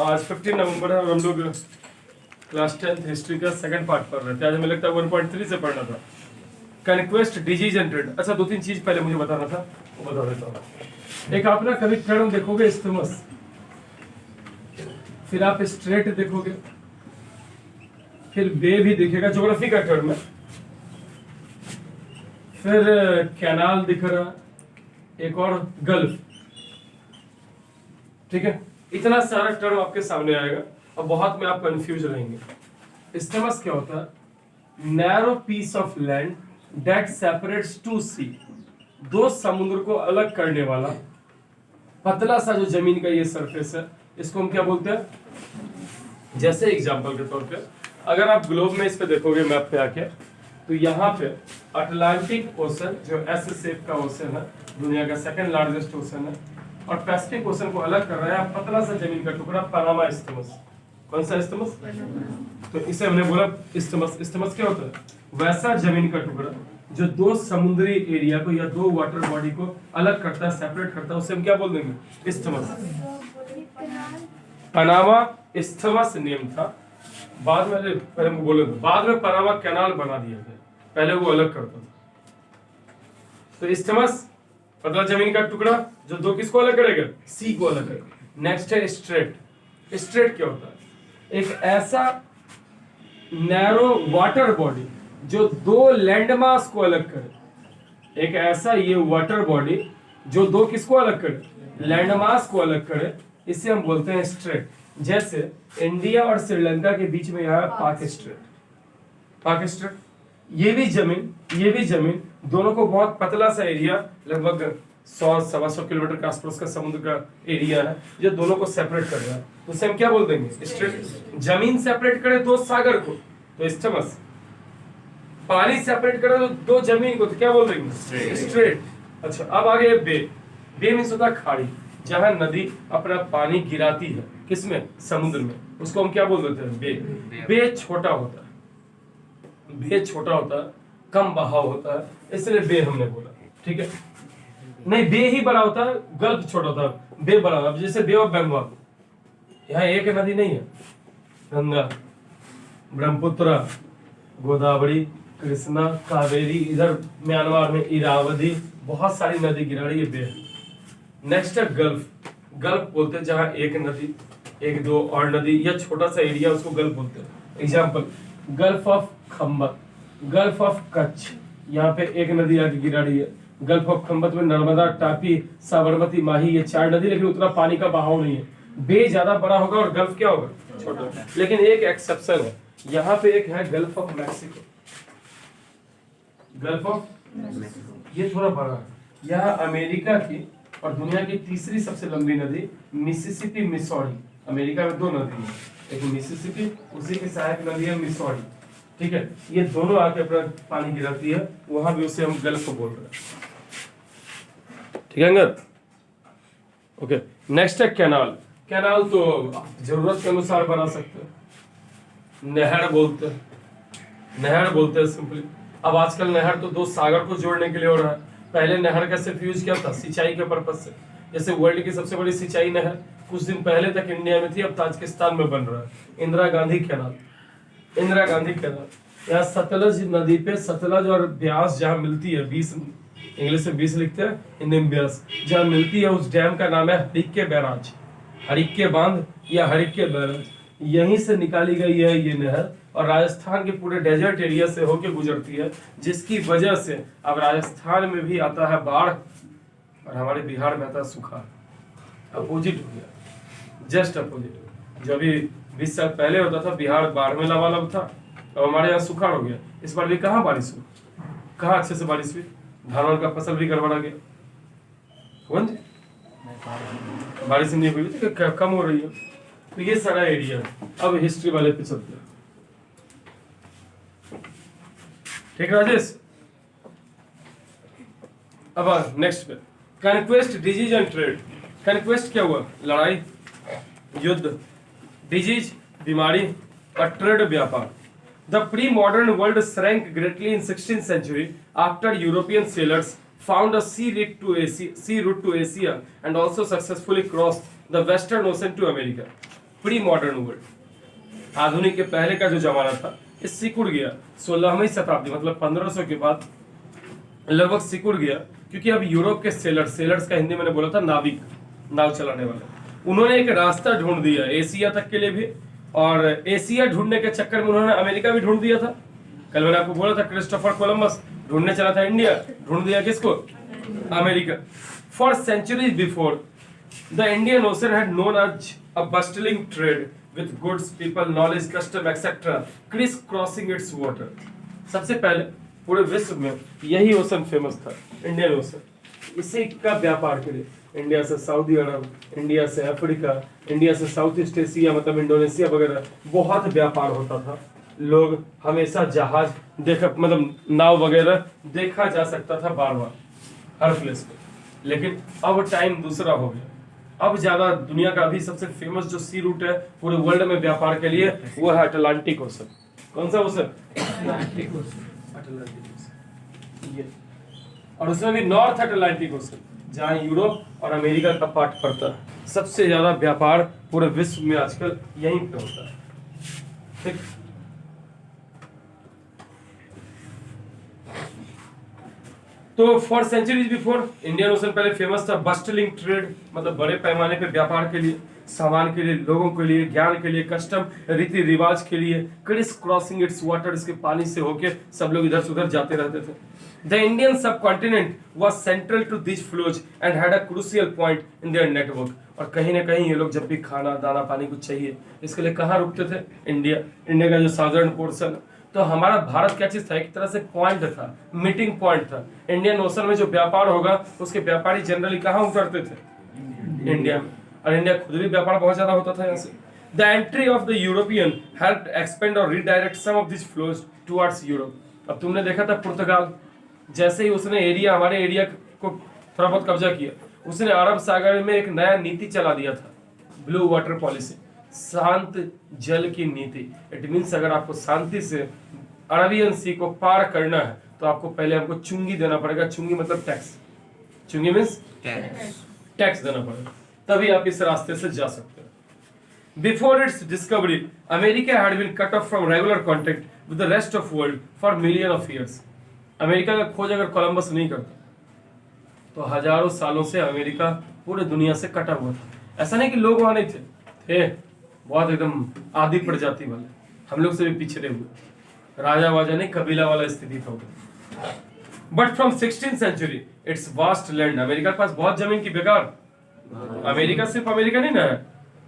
आज 15 नवंबर है और हम लोग क्लास 10th हिस्ट्री का सेकंड पार्ट पढ़ रहे थे। आज हमें लगता है 1.3 से पढ़ना था, कन्क्वेस्ट, डिजीज एंड ट्रेड। अच्छा, 2-3 चीज पहले मुझे बताना था, वो बता देता हूँ। एक आप ना कभी टर्म देखोगे इस्थमस, फिर आप स्ट्रेट देखोगे, फिर बे भी दिखेगा, ज्योग्राफी का टर्म है, फिर कैनाल दिख रहा, एक और गल्फ। ठीक है, इतना सारा टर्म आपके सामने आएगा और बहुत में आप कंफ्यूज रहेंगे। इस्थमस क्या होता है? Narrow piece of land that separates two sea, दो समुद्र को अलग करने वाला पतला सा जो जमीन का ये सरफेस है, इसको हम क्या बोलते हैं? जैसे एग्जांपल के तौर पे अगर आप ग्लोब में इस पे देखोगे, मैप पे आके, तो यहाँ पे अटलांटिक ओशन जो एस शेप का ओशन है, दुनिया का सेकंड लार्जेस्ट ओशन है, और पैसिफिक ओशन को अलग कर रहा है पतला सा जमीन का टुकड़ा, पनामा इस्थमस। कौन सा इस्थमस? तो इसे हमने बोला इस्थमस। इस्थमस क्या होता है? वैसा जमीन का टुकड़ा जो दो समुद्री एरिया को या दो वाटर बॉडी को अलग करता है, सेपरेट करता है, उसे हम क्या बोल देंगे? इस्थमस। पनामा इस्थमस नेम था, बाद में पहले बोले, बाद में पनामा कैनाल बना दिया गया, पहले वो अलग करता था। तो इस्थमस पतला जमीन का टुकड़ा जो दो किसको अलग करेगा? सी को अलग करेगा। नेक्स्ट है स्ट्रेट। स्ट्रेट क्या होता है? एक ऐसा नैरो वाटर बॉडी जो दो लैंडमास को अलग करे। एक ऐसा ये वाटर बॉडी जो दो किसको अलग करे? लैंडमास को अलग करे, इसे हम बोलते हैं स्ट्रेट। जैसे इंडिया और श्रीलंका के बीच में यहाँ पाक स्ट्रेट। पाक स्ट्रेट, ये भी जमीन दोनों को बहुत पतला सा एरिया, लगभग 100-125 किलोमीटर के आसपास का समुद्र का एरिया है, जो दोनों को सेपरेट कर रहा है, तो उसे हम क्या बोल देंगे? स्ट्रेट। जमीन सेपरेट करे दो सागर को तो इस्थमस, पानी सेपरेट करे तो दो जमीन को तो क्या बोल देंगे? स्ट्रेट। अच्छा, अब आगे बे। बे मीन्स होता है खाड़ी, जहां नदी अपना पानी गिराती है, किसमें? समुद्र में, उसको हम क्या बोल देते हैं? बे। बे छोटा होता है, बे छोटा होता है, कम बहाव होता है, इसलिए बे हमने बोला। ठीक है, नहीं बे ही बड़ा होता है, गल्फ छोटा होता है, बे बड़ा। अब जैसे बे ऑफ बंगाल, यहाँ एक नदी नहीं है, गंगा, ब्रह्मपुत्र, गोदावरी, कृष्णा, कावेरी, इधर म्यांमार में इरावदी, बहुत सारी नदी गिरा रही है, बे। नेक्स्ट है गल्फ। गल्फ बोलते हैं जहां एक नदी, एक दो और नदी या छोटा सा एरिया, उसको गल्फ बोलते हैं। Example, gulf of Khambhat, gulf of Kutch, यहाँ पे एक नदी आके गिरा रही है। गल्फ ऑफ खंबत में नर्मदा, तापी, साबरमती, माही, ये 4 नदी, लेकिन उतना पानी का बहाव नहीं है। बे ज्यादा बड़ा होगा और गल्फ क्या होगा? छोटा। लेकिन एक एक्सेप्शन है, यहाँ पे एक है gulf of Mexico. Gulf of ये थोड़ा बड़ा है। यह अमेरिका की और दुनिया की तीसरी सबसे लंबी नदी मिसिसिपी, मिसौरी। अमेरिका में 2 नदी है, एक मिसिसिपी, उसी की सहायक नदी है मिसौरी। ठीक है, ये दोनों आके अपना पानी गिराती है, वहां भी उसे हम गल्फ को बोल रहे हैं। ठीक है अंगद? ओके, नेक्स्ट है कैनाल। कैनाल तो जरूरत के अनुसार बना सकते हैं, नहर बोलते हैं, नहर बोलते हैं सिंपली। अब आजकल नहर तो दो सागर को जोड़ने के लिए हो रहा है, पहले नहर का सिर्फ यूज किया था सिंचाई के पर्पज से। जैसे वर्ल्ड की सबसे बड़ी सिंचाई नहर कुछ दिन पहले तक इंडिया में थी, अब ताजिकिस्तान में बन रहा है, इंदिरा गांधी कैनाल। इंदिरा गांधी कैनाल यहाँ सतलज नदी पे, सतलज और ब्यास जहाँ मिलती है, 20 इंग्लिश में 20 लिखते हैं, हिंदी में ब्यास, जहाँ मिलती है, उस डैम का नाम है हरिक्के बैराज, हरिक्के बांध या हरिक्के बैराज। यहीं से निकाली गई है ये नहर और राजस्थान के पूरे डेजर्ट एरिया से होके गुजरती है, जिसकी वजह से अब राजस्थान में भी आता है बाढ़ और हमारे बिहार में आता है सूखा। अपोजिट हो गया, जस्ट अपोजिट। जो अभी 20 साल पहले होता था, बिहार बाढ़ में लबालब था, अब हमारे यहाँ सूखा हो गया। इस बार भी कहाँ बारिश हुई, कहाँ अच्छे से बारिश हुई, धान का फसल भी गड़बड़ा गया। बारिश नहीं हुई तो कम हो रही है। तो ये सारा एरिया है। अब हिस्ट्री वाले पे चलते हैं। ठीक राजेश? अब नेक्स्ट पे conquest, disease and trade. Conquest क्या हुआ? लड़ाई, युद्ध, डिजीज बीमारी, और ट्रेड व्यापार। The pre-modern world shrank greatly in 16th century after European sailors found a sea route to Asia and also successfully crossed the Western Ocean to America. Pre modern world, आधुनिक के पहले का जो जमाना था ये सिकुड़ गया 16वीं शताब्दी, मतलब 1500 के बाद लगभग सिकुड़ गया, क्योंकि अब यूरोप के सेलर्स का हिंदी मैंने बोला था नाविक, नाव चलाने वाले, उन्होंने एक रास्ता ढूंढ दिया एशिया तक के लिए भी, और एशिया ढूंढने के चक्कर में उन्होंने अमेरिका भी ढूंढ दिया था। कल मैंने आपको बोला था क्रिस्टोफर कोलंबस ढूंढने चला था इंडिया, ढूंढ दिया किसको? America. For centuries before the Indian Ocean had known as a bustling trade with goods, people, knowledge, custom etcetera crisscrossing its water. सबसे पहले पूरे विश्व में यही ओशन फेमस था, इंडियन ओशन। इसी का व्यापार के लिए इंडिया से सऊदी अरब, इंडिया से अफ्रीका, इंडिया से साउथ ईस्ट एशिया मतलब इंडोनेशिया वगैरह बहुत व्यापार होता था। लोग हमेशा जहाज देखा, मतलब नाव वगैरह देखा जा सकता था बार बार हर प्लेस पे। लेकिन अब टाइम दूसरा हो गया। अब ज्यादा दुनिया का अभी सबसे फेमस जो सी रूट है पूरे वर्ल्ड में व्यापार के लिए वो है अटलांटिक ओशन। कौन सा ओशन? Atlantic ocean. ये, और उसमें भी नॉर्थ अटलांटिक ओशन जहाँ यूरोप और अमेरिका का पार्ट पड़ता है। सबसे ज्यादा व्यापार पूरे विश्व में आजकल यहीं पे होता है। ठीक, तो for centuries before Indian Ocean पहले फेमस था बस्टलिंग ट्रेड, मतलब बड़े पैमाने पे व्यापार के लिए, सामान के लिए, लोगों के लिए, ज्ञान के लिए, कस्टम रीति रिवाज के लिए, क्रिस क्रॉसिंग इट्स वाटर, इसके पानी से होके सब लोग इधर से उधर जाते रहते थे। The Indian subcontinent was central to this flows and had a crucial point in their network. और कहीं ना कहीं ये लोग जब भी खाना दाना पानी कुछ चाहिए इसके लिए कहाँ रुकते थे? इंडिया का जो साउदर्न पोर्शन। तो हमारा भारत क्या चीज था? एक तरह से पॉइंट था, मीटिंग पॉइंट था। इंडियन ओशन में जो व्यापार होगा उसके व्यापारी जनरली कहाँ उतरते थे? इंडिया में। और इंडिया खुद भी व्यापार बहुत ज्यादा होता था यहाँ से। The entry of the European helped expand और redirect some of this flows towards Europe. अब तुमने देखा था पुर्तगाल, जैसे ही उसने एरिया, हमारे एरिया को थोड़ा बहुत कब्जा किया, उसने अरब सागर में एक नया नीति चला दिया था, ब्लू वाटर पॉलिसी, शांत जल की नीति। इट मीन्स अगर आपको शांति से अरबियन सी को पार करना है तो आपको पहले हमको चुंगी देना पड़ेगा। चुंगी मतलब टैक्स, चुंगी मीन्स टैक्स देना पड़ेगा, तभी आप इस रास्ते से जा सकते हैं। Before its discovery America had been cut off from regular contact with the rest of world for million of years. America का खोज अगर कोलंबस नहीं करता तो हजारों सालों से अमेरिका पूरे दुनिया से कटा हुआ था। ऐसा नहीं कि लोग वहां नहीं थे बहुत एकदम आदि प्रजाति वाले, हम लोग से भी पिछड़े हुए, राजा वाजा नहीं, कबीला वाला स्थिति था। But from 16th century its vast land, America के पास बहुत जमीन की बेकार। अमेरिका सिर्फ अमेरिका नहीं ना है,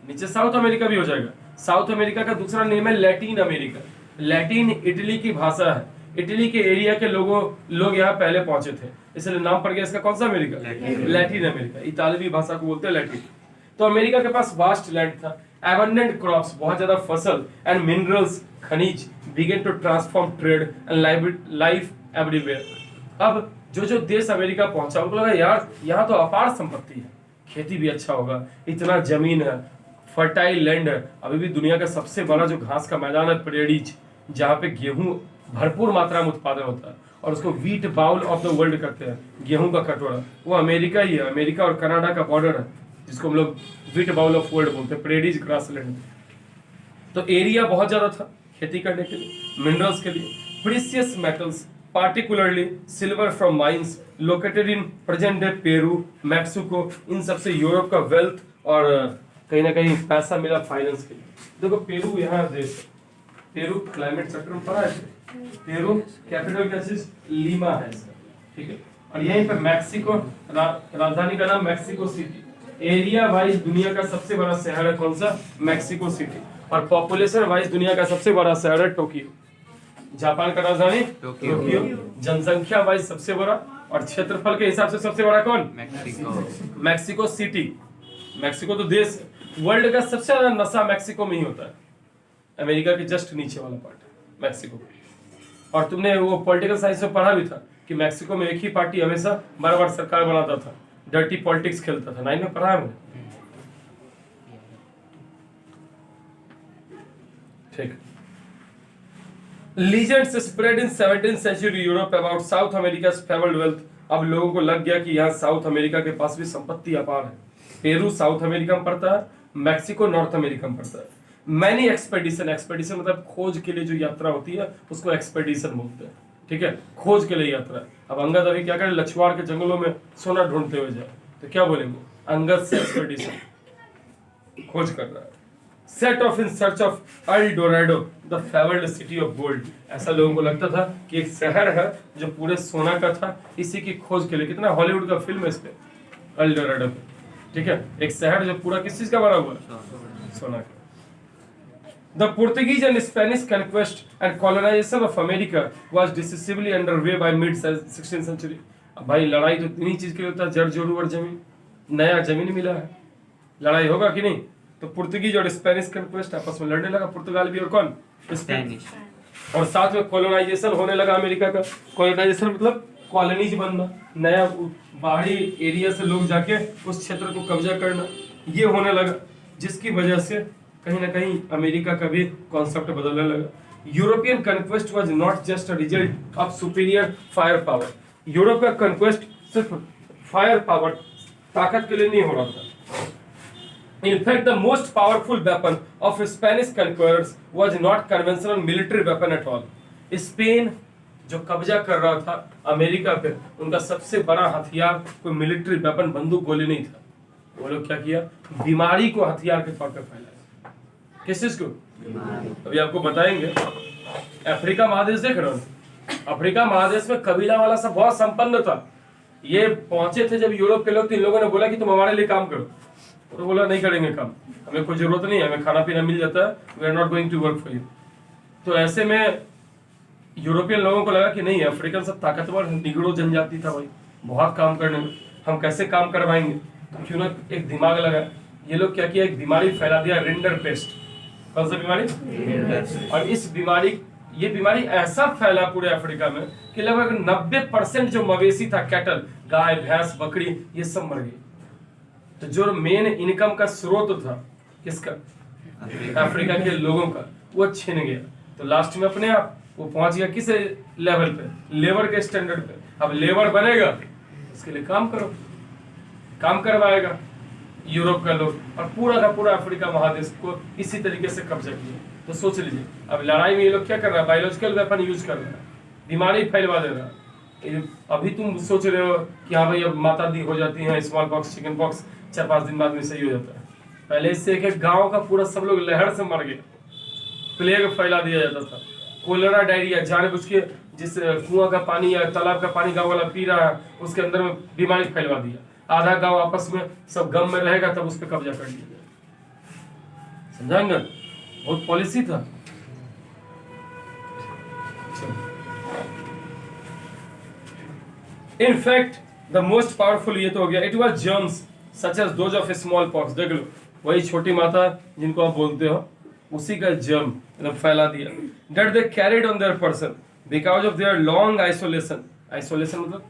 नीचे साउथ अमेरिका भी हो जाएगा। साउथ अमेरिका का दूसरा नेम है लैटिन अमेरिका। लैटिन इटली की भाषा है, इटली के एरिया के लोग यहाँ पहले पहुंचे थे, इसलिए नाम पड़ गया इसका। कौन सा अमेरिका? Latin America. इतालवी भाषा को बोलते हैं लैटिन। तो अमेरिका के पास वास्ट लैंड था, एबंडेंट क्रॉप्स, बहुत ज्यादा फसल, एंड मिनरल्स, खनिज, began to transform trade and life everywhere. अब जो देश अमेरिका पहुंचा उनको लगा यार यहाँ तो अपार संपत्ति है, खेती भी अच्छा होगा, इतना जमीन है, फर्टाइल लैंड है। अभी भी दुनिया का सबसे बड़ा जो घास का मैदान है प्रेडीज, जहाँ पे गेहूं भरपूर मात्रा में उत्पादन होता है और उसको wheat bowl of the world करते हैं, गेहूं का कटोरा, वो अमेरिका ही है। अमेरिका और कनाडा का बॉर्डर है जिसको हम लोग व्हीट बाउल ऑफ वर्ल्ड बोलते हैं, प्रेडीज ग्रासलैंड। तो एरिया बहुत ज्यादा था खेती करने के लिए, मिनरल्स के लिए। Precious metals particularly silver from mines located in present day Peru, Mexico, इन सबसे यूरोप का वेल्थ और कहीं ना कहीं पैसा मिला फाइनेंस के लिए। देखो पेरू यहाँ देश है, पेरू क्लाइमेट सेक्टर में पड़ा है, पेरू कैपिटल क्या चीज? लीमा है इसका, ठीक है। और यहीं पे मैक्सिको, राजधानी का नाम मैक्सिको सिटी। एरिया वाइज दुनिया का सबसे बड़ा शहर है कौन सा? Mexico city. और पॉपुलेशन वाइज दुनिया का सबसे बड़ा शहर है टोक्यो। जापान का राजधानी टोक्यो। जनसंख्या वाइज सबसे बड़ा और क्षेत्रफल के हिसाब से सबसे बड़ा कौन? Mexico city. मैक्सिको तो देश है। वर्ल्ड का सबसे ज्यादा नशा मैक्सिको में ही होता है, अमेरिका के जस्ट नीचे वाला पार्ट है मैक्सिको। और तुमने वो पॉलिटिकल साइंस में पढ़ा भी था कि मैक्सिको में एक ही पार्टी हमेशा बार बार सरकार बनाता था, डर्टी पॉलिटिक्स खेलता था। 9 में पढ़ा है मैंने, ठीक। Legends spread in 17th century Europe about South America's fabled wealth. अब लोगों को लग गया कि यहाँ साउथ अमेरिका के पास भी संपत्ति अपार है। पेरू साउथ अमेरिका में पड़ता है, मैक्सिको नॉर्थ अमेरिका में पड़ता है। मैनी एक्सपेडिशन, एक्सपेडिशन मतलब खोज के लिए जो यात्रा होती है उसको एक्सपेडिशन बोलते हैं, ठीक है, खोज के लिए यात्रा। अब अंगद अभी क्या करे, लछवाड़ के जंगलों में सोना ढूंढते हुए जाए तो क्या बोलेंगे, अंगद से एक्सपेडिशन, खोज कर रहा है। Set of in search of L Dorado the favoured city of gold, ऐसा लोगों को लगता था कि एक शहर है जो पूरे सोना का था, इसी की खोज के लिए, कितना हॉलीवुड का फिल्म है इस पे, एल डोराडो पे, ठीक है, एक शहर जो पूरा किस चीज का बना हुआ है, सोना का। The Portuguese and Spanish conquest and colonization of America was decisively underway by mid 16th century। अब भाई लड़ाई तो इन्हीं चीज के लिए होता है, जड़ जोड़ू और जमीन, नया जमीन मिला है, लड़ाई होगा कि नहीं। तो पुर्तगीज और स्पेनिश कंक्वेस्ट आपस में लड़ने लगा, पुर्तगाल भी और कौन, स्पेनिश, और साथ में कॉलोनाइजेशन होने लगा अमेरिका का। कॉलोनाइजेशन मतलब कॉलोनीज बनना, नया बाहरी एरिया से लोग जाके उस क्षेत्र को कब्जा करना, ये होने लगा, जिसकी वजह से कहीं ना कहीं अमेरिका का भी कॉन्सेप्ट बदलने लगा। European conquest was not just a result of superior fire power. Europe का कन्क्वेस्ट सिर्फ फायर पावर, ताकत के लिए नहीं हो रहा था। In fact, the most powerful weapon of Spanish conquerors was not conventional military weapon at all. Spain जो कब्जा कर रहा था अमेरिका पे, उनका सबसे बड़ा हथियार कोई मिलिट्री वेपन, बंदूक गोली नहीं था। वो लोग क्या किया, बीमारी को हथियार के तौर पे फैलाया। किस चीज को, अभी आपको बताएंगे। अफ्रीका महादेश देख रहे हो, अफ्रीका महादेश में कबीला वाला सब बहुत संपन्न था। ये पहुंचे थे जब यूरोप के लोग, तो इन लोगों ने बोला कि तुम हमारे लिए काम करो, तो बोला नहीं करेंगे काम, हमें कोई जरूरत नहीं है, हमें खाना पीना मिल जाता है, we are not going to work for you. तो ऐसे में यूरोपियन लोगों को लगा कि नहीं, अफ्रीकन सब ताकतवर, निगरो जनजाति था भाई, बहुत काम करने में, हम कैसे काम करवाएंगे, तो क्यों ना एक दिमाग लगा। ये लोग क्या किया, एक बीमारी फैला दिया, रिंडर पेस्ट। कौन सा बीमारी, और इस बीमारी, ये बीमारी ऐसा फैला पूरे अफ्रीका में कि लगभग 90% जो मवेशी था, कैटल, गाय भैंस बकरी, ये सब मर गई। तो जो मेन इनकम का स्रोत था किसका, अफ्रीका के लोगों का, वो छिन गया। तो लास्ट में अपने आप वो पहुंच गया किस लेवल पे, लेबर के स्टैंडर्ड पे। अब लेबर बनेगा, इसके लिए काम करो, काम करवाएगा यूरोप का लोग, और पूरा का पूरा अफ्रीका महादेश को इसी तरीके से कब्जा किया। तो सोच लीजिए, अब लड़ाई में ये लोग क्या कर रहा है, बायोलॉजिकल वेपन यूज कर रहा है, बीमारी फैलवा दे रहा है। अभी तुम सोच रहे हो कि हाँ भाई अब माता दी हो जाती है, स्मॉल पॉक्स, चिकन पॉक्स 4-5 दिन बाद में सही हो जाता है। पहले इससे एक गांव का पूरा सब लोग लहर से मर गए, प्लेग फैला दिया जाता था, कोलेरा डायरिया, जानबूझ के जिस कुआं का पानी या तालाब का पानी गांव वाला पी रहा है, उसके अंदर में बीमारी फैलवा दिया। आधा गांव आपस में सब गम में रहेगा, तब उस पर कब्जा कर लिया। समझाएंगे, बहुत पॉलिसी था। In fact the most powerful, ये तो हो गया, it was germs such as those of smallpox. देख लो, वही छोटी माता जिनको आप बोलते हो, उसी का जर्म मतलब फैला दिया। That they carried on their person because of their long isolation. Isolation मतलब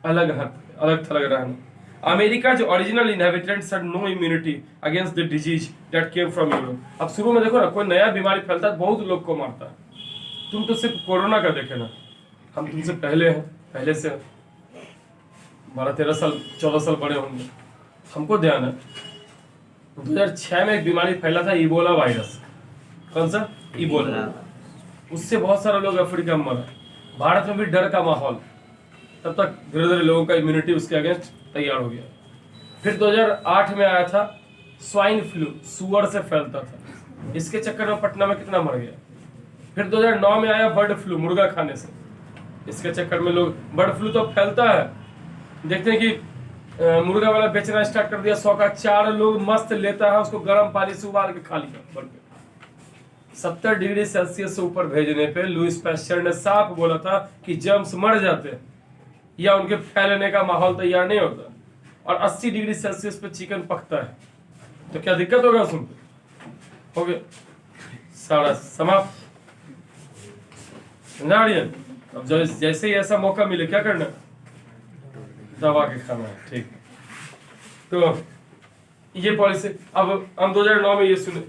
अलग थलग रहना। अमेरिका जो original inhabitants had no immunity against the disease that came from Europe. अब शुरू में देखो ना, कोई नया बीमारी फैलता है बहुत लोग को मारता है। तुम तो सिर्फ कोरोना का देखे ना, हम तुमसे पहले हैं, पहले से 12-13 साल 14 साल बड़े होंगे, हमको ध्यान है 2006 में एक बीमारी फैला था, इबोला वायरस। कौन सा, इबोला। उससे बहुत सारे लोग अफ्रीका में मरा। भारत में भी डर का माहौल, तब तक धीरे धीरे लोगों का इम्यूनिटी उसके अगेंस्ट तैयार हो गया। फिर 2008 में आया था स्वाइन फ्लू, सुअर से फैलता था, इसके चक्कर में पटना में कितना मर गया। फिर 2009 में आया बर्ड फ्लू, मुर्गा खाने से, इसके चक्कर में लोग, बर्ड फ्लू तो फैलता है, देखते हैं कि मुर्गा वाला बेचना स्टार्ट कर दिया, 100 का 4 लोग मस्त लेता है, उसको गर्म पानी से उबाल के खा लिया। 70 डिग्री सेल्सियस से ऊपर भेजने पे लुईस पैस्चर ने साफ बोला था कि जर्म्स मर जाते हैं या उनके फैलने का माहौल तैयार नहीं होता। और 80 डिग्री सेल्सियस पे चिकन पकता है, तो क्या दिक्कत होगा उसमें, हो गया सारा समाप्त। अब जैसे ही ऐसा मौका मिले क्या करना, दबा के खाना है, ठीक। तो ये पॉलिसी, अब हम 2009 में ये सुने,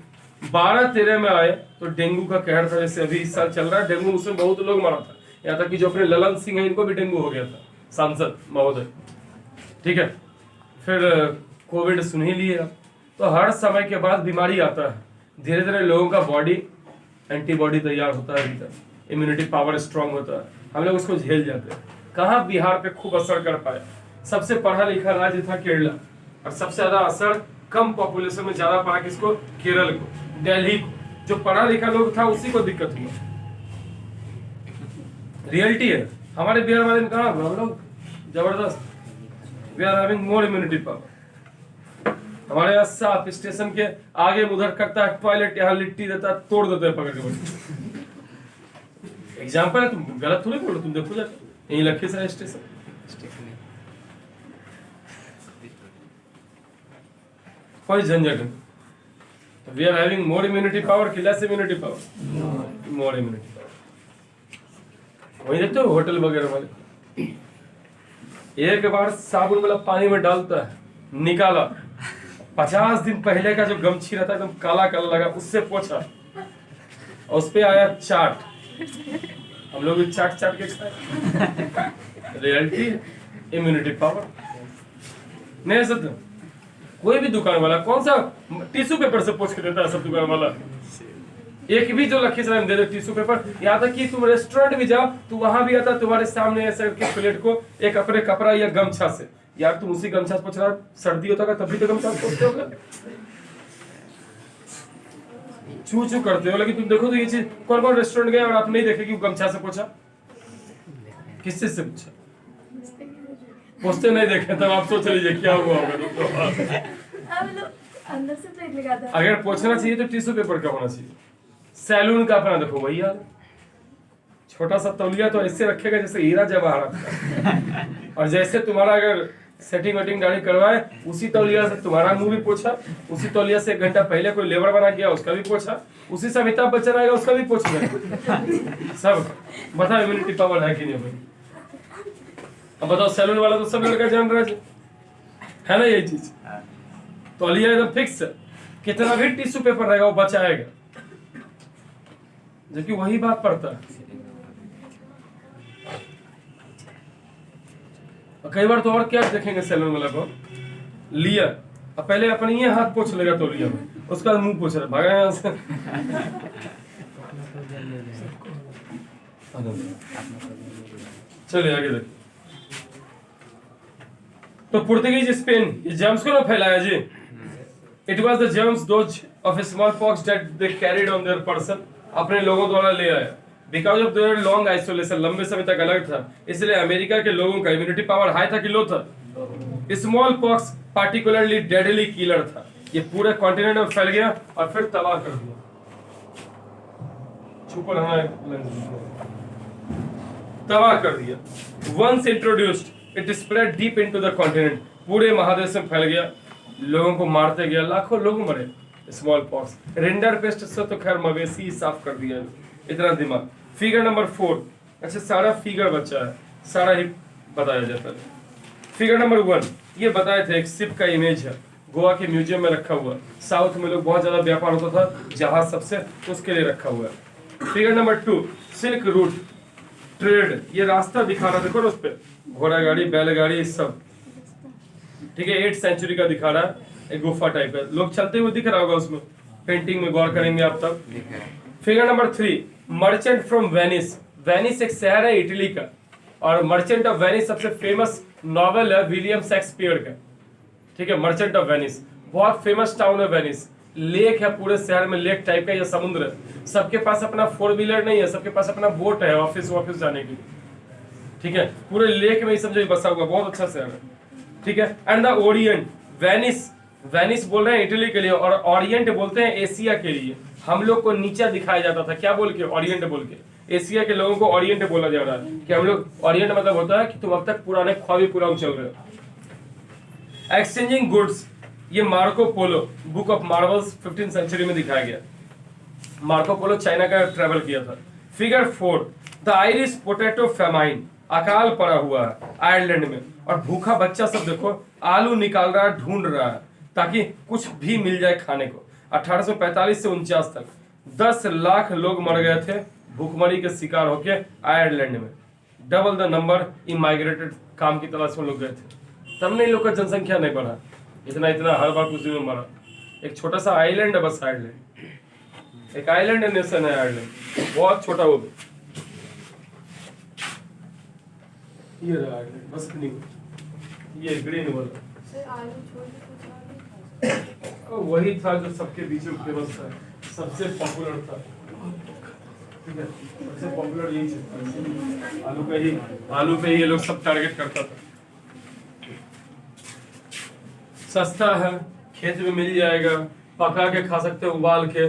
12-13 में आए तो डेंगू का कहर था, जैसे अभी इस साल चल रहा है डेंगू, उसमें बहुत लोग मरा था। यहाँ तक कि जो अपने ललन सिंह है, इनको भी डेंगू हो गया था, सांसद महोदय, ठीक है। फिर कोविड सुन ही लिए। तो हर समय के बाद बीमारी आता है, धीरे धीरे लोगों का बॉडी एंटीबॉडी तैयार होता है, भीतर इम्यूनिटी पावर स्ट्रांग होता है, हम लोग उसको झेल जाते हैं। कहाँ बिहार पे खूब असर कर पाए, सबसे पढ़ा लिखा राज्य था केरला, और सबसे ज्यादा असर कम पॉपुलेशन में ज्यादा पड़ा किसको, केरल को, दिल्ली को। जो पढ़ा लिखा लोग था उसी को दिक्कत हुआ, रियलिटी है। हमारे बिहार वाले में कहा हम लोग जबरदस्त, we are having more immunity power. हमारे यहाँ साफ स्टेशन के आगे उधर करता है टॉयलेट, यहाँ लिट्टी देता है, तोड़ देते हैं पकड़ के। एग्जाम्पल है, तुम गलत थोड़ी बोलो, तुम देखो जाके यही लखीसराय स्टेशन। कोई झंझट नहीं। We are having more immunity power कि less immunity power, more immunity power. वही देखते हो होटल वगैरह वाले, एक बार साबुन वाला पानी में डालता है, निकाला, 50 दिन पहले का जो गमछी रहता है एकदम काला काला लगा, उससे पोछा और उस पे आया चाट। हम लोग भी चाट चाट के खाए। रियलिटी, इम्यूनिटी पावर नहीं सत्य। कोई भी दुकान वाला कौन सा टिश्यू पेपर से पोछ के देता है, सब दुकान वाला एक भी जो लखीसराय में दे दे टिश्यू पेपर। यहाँ तक कि तुम रेस्टोरेंट भी जाओ तो वहां भी आता तुम्हारे सामने ऐसे के प्लेट को एक अपने कपड़ा या गमछा से, यार तुम उसी गमछा से पोछ रहा, सर्दी होता है तभी तो गमछा से पोछते होगे, चू चू करते हो। लेकिन तुम देखो तो ये चीज कौन कौन रेस्टोरेंट गए और आप नहीं देखे कि गमछा से पोछा, किस चीज से पूछा, पोछते नहीं देखे, तब आप सोच लीजिए क्या हुआ होगा। अंदर से प्लेट लगा था। अगर पोछना चाहिए तो टिश्यू पेपर का होना चाहिए। सैलून का अपना देखो वही यार, छोटा सा तौलिया तो ऐसे रखेगा जैसे हीरा जवाहरात का, और जैसे तुम्हारा अगर सेटिंग वेटिंग दाढ़ी करवाए उसी तौलिया से तुम्हारा मुंह भी पोछा, उसी तौलिया से 1 घंटा पहले कोई लेबर बना गया उसका भी पोछा, उसी से अमिताभ बच्चन आएगा उसका भी पोछना सब। बताओ इम्यूनिटी पावर है कि नहीं भाई? अब बताओ, सैलून वाला तो सब लड़का जान रहा है ना यही चीज। तौलिया एकदम फिक्स है, कितना भी टिश्यू पेपर रहेगा वो बचाएगा, जबकि वही बात पड़ता है। कई बार तो और क्या देखेंगे सैलून वाला को, लिया अब पहले अपने ये हाथ पोछ लेगा तौलिया में, उसका मुंह पोछ रहा, भागा यहाँ से। चलिए आगे देखिए। तो पुर्तगीज स्पेन ये जर्म्स को ना फैलाया जी। It was the germs those of a smallpox that they carried on their person, अपने लोगों द्वारा ले आया। Because of their long isolation, लंबे समय तक अलग था, इसलिए अमेरिका के लोगों का इम्यूनिटी पावर हाई था कि लो था। Small pox particularly deadly killer था, ये पूरे कॉन्टिनेंट में फैल गया और फिर तबाह कर दिया। छुपा रहना तबाह कर दिया। Once introduced it spread deep into the continent, पूरे महादेश में फैल गया, लोगों को मारते गया, लाखों लोग मरे। स्मॉल पॉक्स रेंडर पेस्ट से तो खैर मवेशी ही साफ कर दिया, इतना दिमाग। फिगर नंबर 4, अच्छा सारा फिगर बच्चा है, सारा ही बताया जाता है। फिगर नंबर 1 ये बताए थे, एक शिप का इमेज है, गोवा के म्यूजियम में रखा हुआ। साउथ में लोग बहुत ज्यादा व्यापार होता था जहाज सबसे, उसके लिए रखा हुआ है। Figure number 2 silk route trade, ये रास्ता दिखा रहा है, देखो ना उस पर घोड़ा गाड़ी बैलगाड़ी सब, ठीक है। 8th सेंचुरी का दिखा रहा है, एक गुफा टाइप है, लोग चलते हुए दिख रहा होगा उसमें, पेंटिंग में गौर करेंगे आप तब। Figure number 3 merchant from Venice, Venice एक शहर है इटली का, और मर्चेंट ऑफ वेनिस सबसे फेमस नॉवेल है विलियम शेक्सपियर का, ठीक है। मर्चेंट ऑफ वेनिस बहुत फेमस टाउन है वेनिस, लेक है पूरे शहर में, लेक टाइप का या समुद्र है। सबके पास अपना 4 व्हीलर नहीं है, सबके पास अपना बोट है ऑफिस जाने के लिए, ठीक है। पूरे लेक में ही समझो बसा हुआ, बहुत अच्छा शहर है, ठीक है। And the Orient, Venice, Venice बोल रहे हैं इटली के लिए, और ओरिएंट बोलते हैं एशिया के लिए। हम लोग को नीचा दिखाया जाता था, क्या बोल के, ओरिएंट बोल के। एशिया के लोगों को ओरिएंट बोला जा रहा है कि हम लोग, ओरिएंट मतलब होता है कि तुम अब तक पुराने ख्वाबी पुराम चल रहे हो। एक्सचेंजिंग गुड्स, ये Marco Polo, book of marvels 15th century में दिखाया गया। मार्को पोलो चाइना का ट्रेवल किया था। Figure 4 the Irish potato famine, अकाल पड़ा हुआ है आयरलैंड में, और भूखा बच्चा सब देखो आलू निकाल रहा है, ढूंढ रहा है ताकि कुछ भी मिल जाए खाने को। 1845 से 49 तक 10 लाख लोग मर गए थे भूखमरी के शिकार होके आयरलैंड में। डबल द नंबर इमाइग्रेटेड, काम की तलाश में लोग गए थे, तब नहीं लोग का जनसंख्या नहीं बढ़ा इतना, हर बार कुछ दिन में मरा। एक छोटा सा आइलैंड है, बस आइलैंड, एक आइलैंड नेशन है आयरलैंड, बहुत छोटा वो भी। ये रहा आयरलैंड, बस नहीं, ये ग्रीन वाला वही था जो सबके बीच में फेमस था, सबसे पॉपुलर था, ठीक है, सबसे पॉपुलर यही चीज था। आलू पे ही ये लोग सब टारगेट करता था। सस्ता है, खेत में मिल जाएगा, पका के खा सकते हो, उबाल के,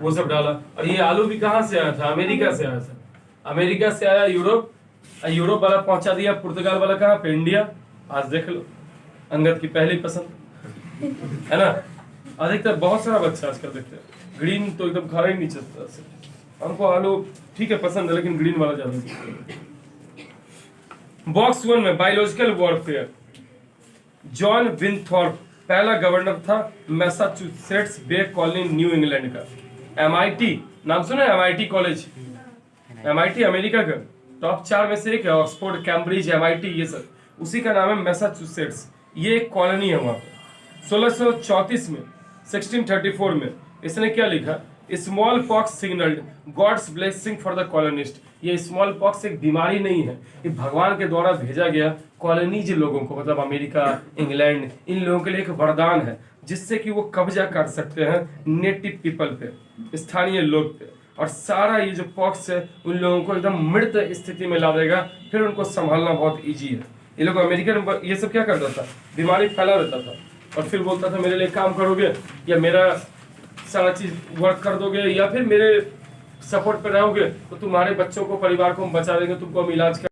वो सब डाला। और ये आलू भी कहाँ से आया था? अमेरिका से आया था। अमेरिका से आया यूरोप, यूरोप वाला पहुंचा दिया पुर्तगाल वाला कहाँ पे? इंडिया। आज देख लो, अंगद की पहली पसंद है ना। अधिकतर बहुत सारा बच्चा आजकल देखते हैं ग्रीन तो एकदम खाना ही नहीं चाहता। हमको आलू ठीक है पसंद है, लेकिन ग्रीन वाला ज्यादा। बॉक्स 1 में बायोलॉजिकल वॉरफेयर। जॉन विनथॉर्प पहला गवर्नर था मैसाचुसेट्स बे कॉलोनी न्यू इंग्लैंड का। MIT नाम सुना है? MIT कॉलेज, MIT अमेरिका का टॉप 4 में से एक है। ऑक्सफोर्ड, कैम्ब्रिज, MIT ये सब उसी का नाम है, मैसाचुसेट्स। ये एक कॉलोनी है वहां पे। 1634 में 1634 में इसने क्या लिखा? Smallpox signalled God's blessing for the colonist. ये स्मॉल पॉक्स एक बीमारी नहीं है, ये भगवान के द्वारा भेजा गया कॉलोनीज लोगों को, मतलब अमेरिका, इंग्लैंड, इन लोगों के लिए एक वरदान है, जिससे कि वो कब्जा कर सकते हैं नेटिव पीपल पे, स्थानीय लोग पे। और सारा ये जो पॉक्स है उन लोगों को एकदम मृत स्थिति में ला देगा, फिर उनको संभालना बहुत ईजी है। ये लोग अमेरिकन ये सब क्या करता था? बीमारी फैला देता था और फिर बोलता था मेरे लिए काम करोगे या मेरा सारा चीज वर्क कर दोगे या फिर मेरे सपोर्ट पे रहोगे तो तुम्हारे बच्चों को, परिवार को हम बचा देंगे, तुमको हम इलाज कर